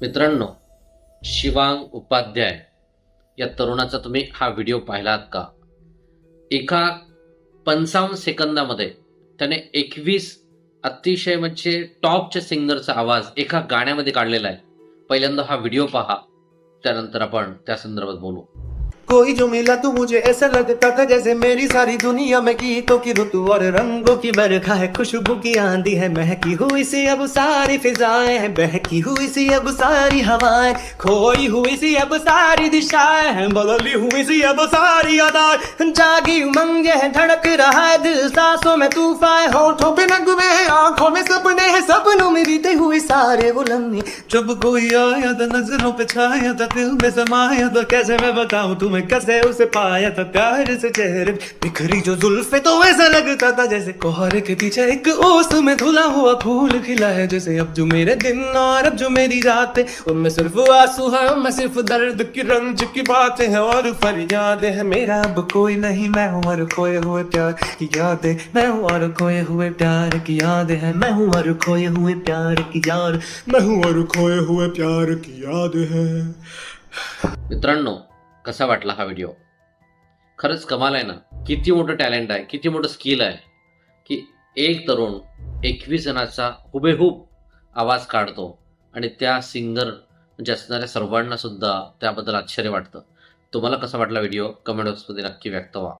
मित्रांनो, शिवांग उपाध्याय या तरुणाचा तुम्ही हा व्हिडिओ पाहिलात का? एका 55 सेकंदामध्ये त्याने 21 अतिशय म्हणजे टॉपच्या सिंगरचा आवाज एका गाण्यामध्ये काढलेला आहे. पहिल्यांदा हा व्हिडिओ पहा, त्यानंतर आपण त्या संदर्भात बोलू. कोई जो मिला तू मुझे ऐसा लगता था जैसे मेरी सारी दुनिया में गीतों की ऋतु और रंगों की बरखा है, खुशबू की आंधी है, महकी हुई सी अब सारी फिजाएं हैं, बहकी हुई सी अब सारी हवाएं, खोई हुई सी अब सारी दिशाएं हैं, बदली हुई सी अब सारी अदाएं, जागी उमंग है, धड़क रहा है दिल, सांसों में तूफान, होठों पे नगमे हैं, आंखों में सपने हैं, सपनों में बीते हुए सारे वो लम्हे, जब कोई आया था नजरों पे छाया था, दिल में समाया था, कैसे मैं बताऊं तुम्हें कैसे उसे पाया था, प्यार से चेहरे बिखरी जो जुल्फे, तो ऐसा लगता था जैसे कोहरे के पीछे एक ओस में धुला हुआ फूल खिला है, जैसे अब जो मेरे दिन और अब जो मेरी रातें, उनमें सिर्फ आंसू है, उनमें सिर्फ दर्द की रंज की बातें हैं और फरियादें हैं, मेरा अब कोई नहीं, मैं हूँ और खोए हुए प्यार की यादें, मैं हूँ और खोए हुए प्यार की यादें हैं, मैं हूँ और खोए हुए प्यार की याद, मैं हूँ और खोए हुए प्यार की यादें हैं. मित्रांनो, कसा वाटला हा व्हिडिओ? खरंच कमाल आहे ना. किती मोठं टॅलेंट आहे, किती मोठं स्किल आहे की एक तरुण 21 जणांचा हुबेहूब आवाज काढतो आणि त्या सिंगर म्हणजे असणाऱ्या सर्वांना सुद्धा त्याबद्दल आश्चर्य वाटतं. तुम्हाला कसा वाटला व्हिडिओ? कमेंट बॉक्समध्ये नक्की व्यक्त व्हा.